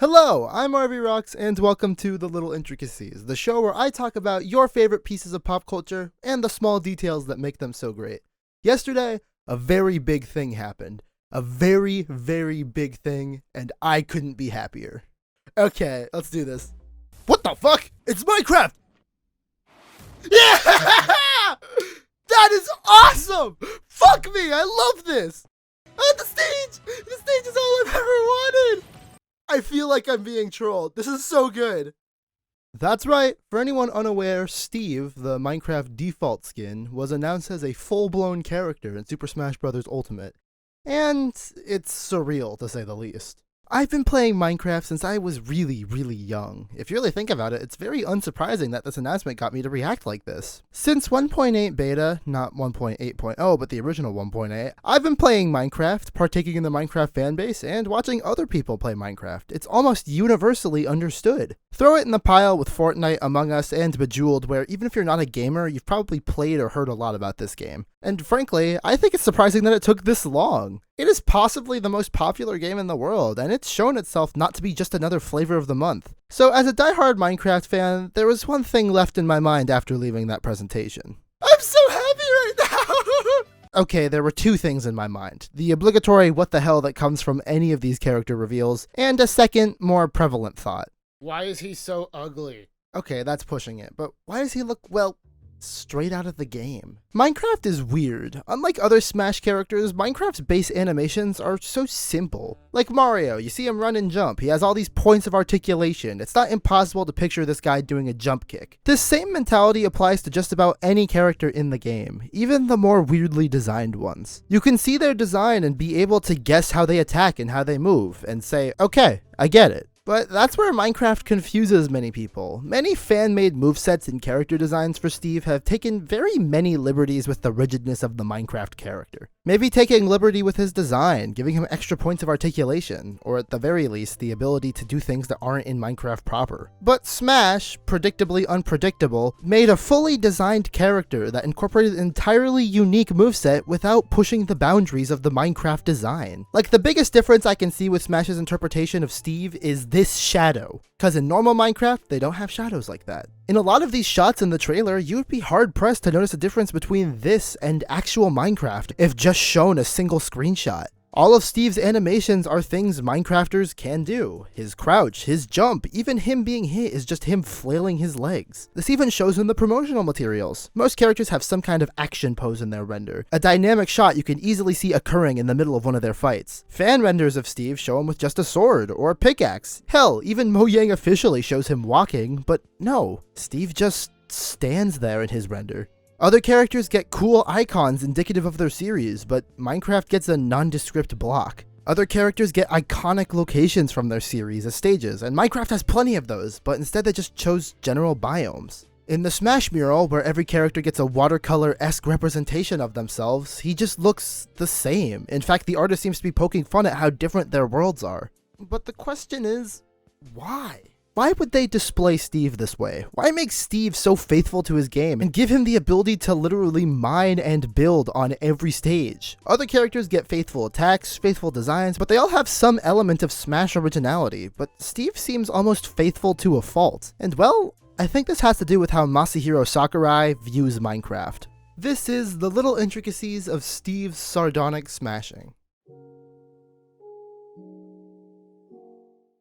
Hello, I'm RVRocks, and welcome to the Little Intricacies, the show where I talk about your favorite pieces of pop culture and the small details that make them so great. Yesterday, a very big thing happened. A very, very big thing, and I couldn't be happier. Okay, let's do this. What the fuck? It's Minecraft! Yeah! That is awesome! Fuck me, I love this! The stage! The stage is all I've ever wanted! I feel like I'm being trolled. This is so good. That's right. For anyone unaware, Steve, the Minecraft default skin, was announced as a full-blown character in Super Smash Bros. Ultimate. And it's surreal, to say the least. I've been playing Minecraft since I was really, really young. If you really think about it, it's very unsurprising that this announcement got me to react like this. Since 1.8 beta, not 1.8.0, but the original 1.8, I've been playing Minecraft, partaking in the Minecraft fanbase, and watching other people play Minecraft. It's almost universally understood. Throw it in the pile with Fortnite, Among Us, and Bejeweled, where even if you're not a gamer, you've probably played or heard a lot about this game. And frankly, I think it's surprising that it took this long. It is possibly the most popular game in the world, and it's shown itself not to be just another flavor of the month. So as a diehard Minecraft fan, there was one thing left in my mind after leaving that presentation. I'm so happy right now! Okay, there were two things in my mind. The obligatory what the hell that comes from any of these character reveals, and a second, more prevalent thought. Why is he so ugly? Okay, that's pushing it, but why does he look, well, straight out of the game? Minecraft is weird. Unlike other Smash characters, Minecraft's base animations are so simple. Like Mario, you see him run and jump. He has all these points of articulation. It's not impossible to picture this guy doing a jump kick. This same mentality applies to just about any character in the game, even the more weirdly designed ones. You can see their design and be able to guess how they attack and how they move, and say, okay, I get it. But that's where Minecraft confuses many people. Many fan-made movesets and character designs for Steve have taken very many liberties with the rigidness of the Minecraft character. Maybe taking liberty with his design, giving him extra points of articulation, or at the very least, the ability to do things that aren't in Minecraft proper. But Smash, predictably unpredictable, made a fully designed character that incorporated an entirely unique moveset without pushing the boundaries of the Minecraft design. Like, the biggest difference I can see with Smash's interpretation of Steve is this shadow. Cause in normal Minecraft, they don't have shadows like that. In a lot of these shots in the trailer, you would be hard pressed to notice a difference between this and actual Minecraft if just shown a single screenshot. All of Steve's animations are things Minecrafters can do. His crouch, his jump, even him being hit is just him flailing his legs. This even shows in the promotional materials. Most characters have some kind of action pose in their render, a dynamic shot you can easily see occurring in the middle of one of their fights. Fan renders of Steve show him with just a sword or a pickaxe. Hell, even Mojang officially shows him walking, but no, Steve just stands there in his render. Other characters get cool icons indicative of their series, but Minecraft gets a nondescript block. Other characters get iconic locations from their series as stages, and Minecraft has plenty of those, but instead they just chose general biomes. In the Smash mural, where every character gets a watercolor-esque representation of themselves, he just looks the same. In fact, the artist seems to be poking fun at how different their worlds are. But the question is, why? Why would they display Steve this way? Why make Steve so faithful to his game and give him the ability to literally mine and build on every stage? Other characters get faithful attacks, faithful designs, but they all have some element of Smash originality, but Steve seems almost faithful to a fault. And well, I think this has to do with how Masahiro Sakurai views Minecraft. This is the little intricacies of Steve's sardonic smashing.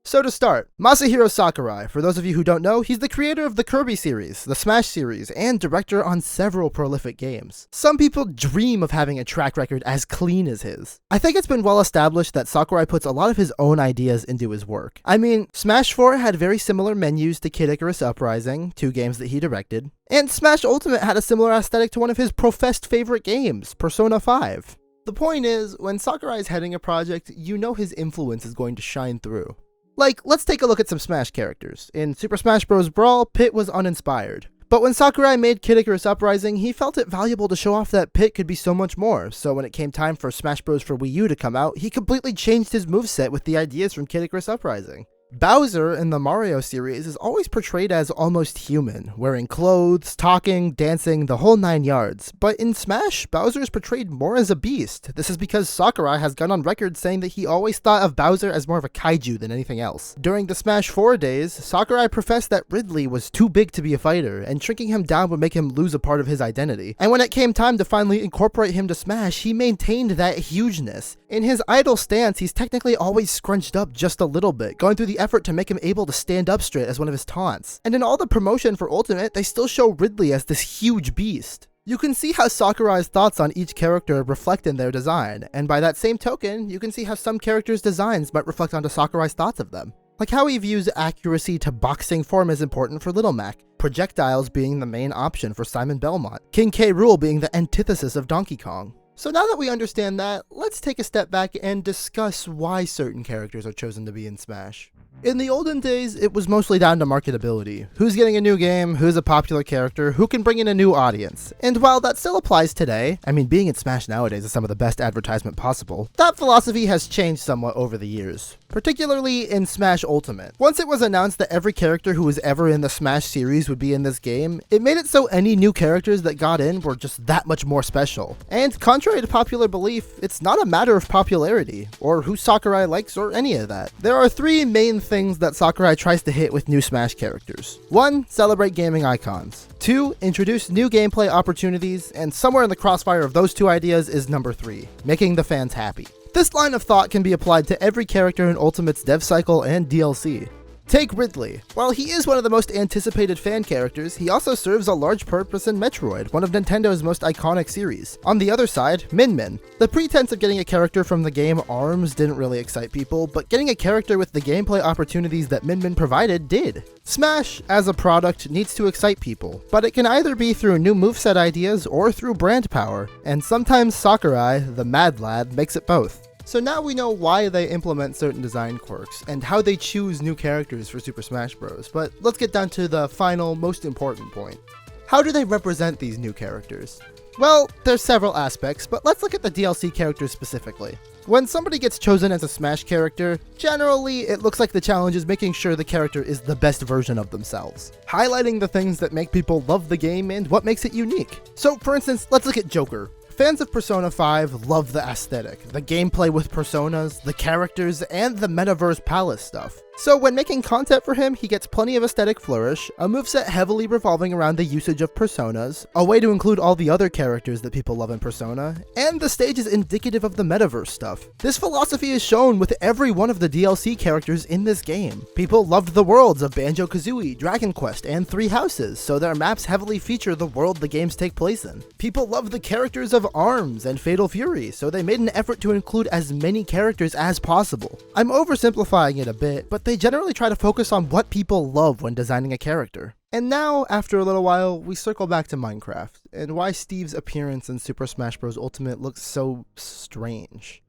So to start, Masahiro Sakurai, for those of you who don't know, he's the creator of the Kirby series, the Smash series, and director on several prolific games. Some people dream of having a track record as clean as his. I think it's been well established that Sakurai puts a lot of his own ideas into his work. I mean, Smash 4 had very similar menus to Kid Icarus Uprising, two games that he directed, and Smash Ultimate had a similar aesthetic to one of his professed favorite games, Persona 5. The point is, when Sakurai is heading a project, you know his influence is going to shine through. Like, let's take a look at some Smash characters. In Super Smash Bros. Brawl, Pit was uninspired. But when Sakurai made Kid Icarus Uprising, he felt it valuable to show off that Pit could be so much more, so when it came time for Smash Bros. For Wii U to come out, he completely changed his moveset with the ideas from Kid Icarus Uprising. Bowser in the Mario series is always portrayed as almost human, wearing clothes, talking, dancing, the whole 9 yards. But in Smash, Bowser is portrayed more as a beast. This is because Sakurai has gone on record saying that he always thought of Bowser as more of a kaiju than anything else. During the Smash 4 days, Sakurai professed that Ridley was too big to be a fighter, and shrinking him down would make him lose a part of his identity. And when it came time to finally incorporate him to Smash, he maintained that hugeness. In his idle stance, he's technically always scrunched up just a little bit, going through the effort to make him able to stand up straight as one of his taunts. And in all the promotion for Ultimate, they still show Ridley as this huge beast. You can see how Sakurai's thoughts on each character reflect in their design, and by that same token, you can see how some characters' designs might reflect onto Sakurai's thoughts of them. Like how he views accuracy to boxing form as important for Little Mac, projectiles being the main option for Simon Belmont, King K. Rool being the antithesis of Donkey Kong. So now that we understand that, let's take a step back and discuss why certain characters are chosen to be in Smash. In the olden days, it was mostly down to marketability. Who's getting a new game, who's a popular character, who can bring in a new audience. And while that still applies today, I mean, being in Smash nowadays is some of the best advertisement possible, that philosophy has changed somewhat over the years, particularly in Smash Ultimate. Once it was announced that every character who was ever in the Smash series would be in this game, it made it so any new characters that got in were just that much more special. And contrary to popular belief, it's not a matter of popularity, or who Sakurai likes, or any of that. There are 3 main things that Sakurai tries to hit with new Smash characters. 1. Celebrate gaming icons. 2. Introduce new gameplay opportunities, and somewhere in the crossfire of those 2 ideas is number 3, making the fans happy. This line of thought can be applied to every character in Ultimate's dev cycle and DLC. Take Ridley. While he is one of the most anticipated fan characters, he also serves a large purpose in Metroid, one of Nintendo's most iconic series. On the other side, Min Min. The pretense of getting a character from the game ARMS didn't really excite people, but getting a character with the gameplay opportunities that Min Min provided did. Smash, as a product, needs to excite people, but it can either be through new moveset ideas or through brand power, and sometimes Sakurai, the Mad Lad, makes it both. So now we know why they implement certain design quirks, and how they choose new characters for Super Smash Bros. But let's get down to the final, most important point. How do they represent these new characters? Well, there's several aspects, but let's look at the DLC characters specifically. When somebody gets chosen as a Smash character, generally it looks like the challenge is making sure the character is the best version of themselves, highlighting the things that make people love the game and what makes it unique. So for instance, let's look at Joker. Fans of Persona 5 love the aesthetic, the gameplay with personas, the characters, and the Metaverse Palace stuff. So when making content for him, he gets plenty of aesthetic flourish, a moveset heavily revolving around the usage of personas, a way to include all the other characters that people love in Persona, and the stage is indicative of the Metaverse stuff. This philosophy is shown with every one of the DLC characters in this game. People loved the worlds of Banjo-Kazooie, Dragon Quest, and Three Houses, so their maps heavily feature the world the games take place in. People loved the characters of ARMS and Fatal Fury, so they made an effort to include as many characters as possible. I'm oversimplifying it a bit, but they generally try to focus on what people love when designing a character. And now, after a little while, we circle back to Minecraft, and why Steve's appearance in Super Smash Bros. Ultimate looks so strange.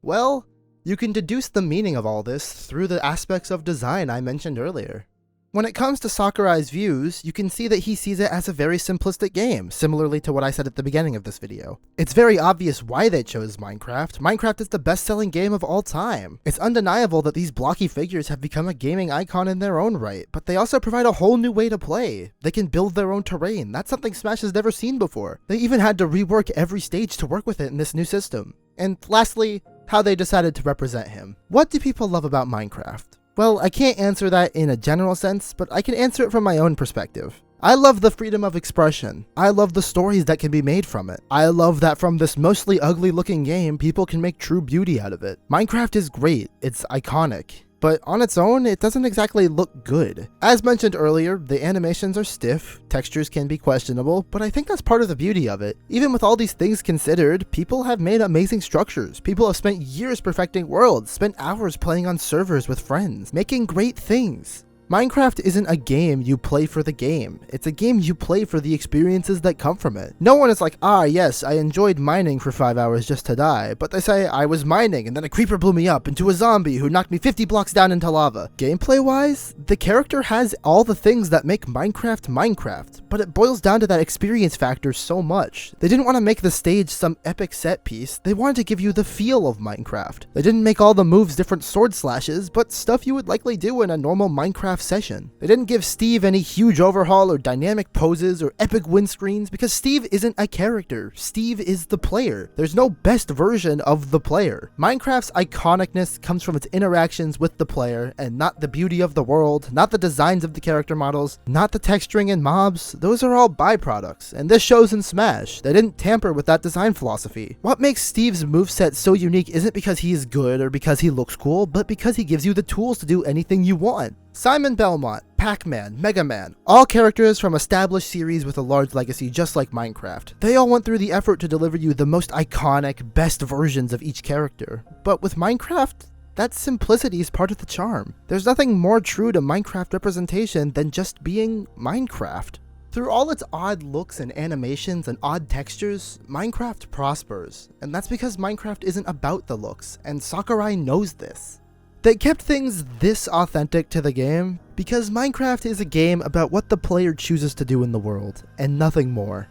Well, you can deduce the meaning of all this through the aspects of design I mentioned earlier. When it comes to Sakurai's views, you can see that he sees it as a very simplistic game, similarly to what I said at the beginning of this video. It's very obvious why they chose Minecraft. Minecraft is the best-selling game of all time. It's undeniable that these blocky figures have become a gaming icon in their own right, but they also provide a whole new way to play. They can build their own terrain. That's something Smash has never seen before. They even had to rework every stage to work with it in this new system. And lastly, how they decided to represent him. What do people love about Minecraft? Well, I can't answer that in a general sense, but I can answer it from my own perspective. I love the freedom of expression. I love the stories that can be made from it. I love that from this mostly ugly looking game, people can make true beauty out of it. Minecraft is great, it's iconic, but on its own, it doesn't exactly look good. As mentioned earlier, the animations are stiff, textures can be questionable, but I think that's part of the beauty of it. Even with all these things considered, people have made amazing structures. People have spent years perfecting worlds, spent hours playing on servers with friends, making great things. Minecraft isn't a game you play for the game. It's a game you play for the experiences that come from it. No one is like, ah yes, I enjoyed mining for 5 hours just to die, but they say I was mining and then a creeper blew me up into a zombie who knocked me 50 blocks down into lava. Gameplay wise, the character has all the things that make Minecraft Minecraft, but it boils down to that experience factor so much. They didn't want to make the stage some epic set piece, they wanted to give you the feel of Minecraft. They didn't make all the moves different sword slashes, but stuff you would likely do in a normal Minecraft session. They didn't give Steve any huge overhaul or dynamic poses or epic windscreens because Steve isn't a character. Steve is the player. There's no best version of the player. Minecraft's iconicness comes from its interactions with the player and not the beauty of the world, not the designs of the character models, not the texturing and mobs. Those are all byproducts, and this shows in Smash. They didn't tamper with that design philosophy. What makes Steve's moveset so unique isn't because he is good or because he looks cool, but because he gives you the tools to do anything you want. Simon Belmont, Pac-Man, Mega Man, all characters from established series with a large legacy just like Minecraft. They all went through the effort to deliver you the most iconic, best versions of each character. But with Minecraft, that simplicity is part of the charm. There's nothing more true to Minecraft representation than just being Minecraft. Through all its odd looks and animations and odd textures, Minecraft prospers, and that's because Minecraft isn't about the looks, and Sakurai knows this. They kept things this authentic to the game because Minecraft is a game about what the player chooses to do in the world, and nothing more.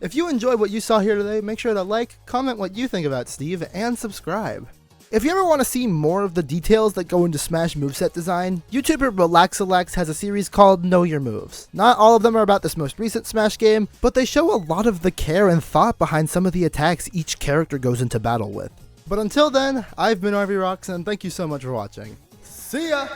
If you enjoyed what you saw here today, make sure to like, comment what you think about Steve, and subscribe. If you ever want to see more of the details that go into Smash moveset design, YouTuber Relaxalax has a series called Know Your Moves. Not all of them are about this most recent Smash game, but they show a lot of the care and thought behind some of the attacks each character goes into battle with. But until then, I've been RVRocks, and thank you so much for watching. See ya!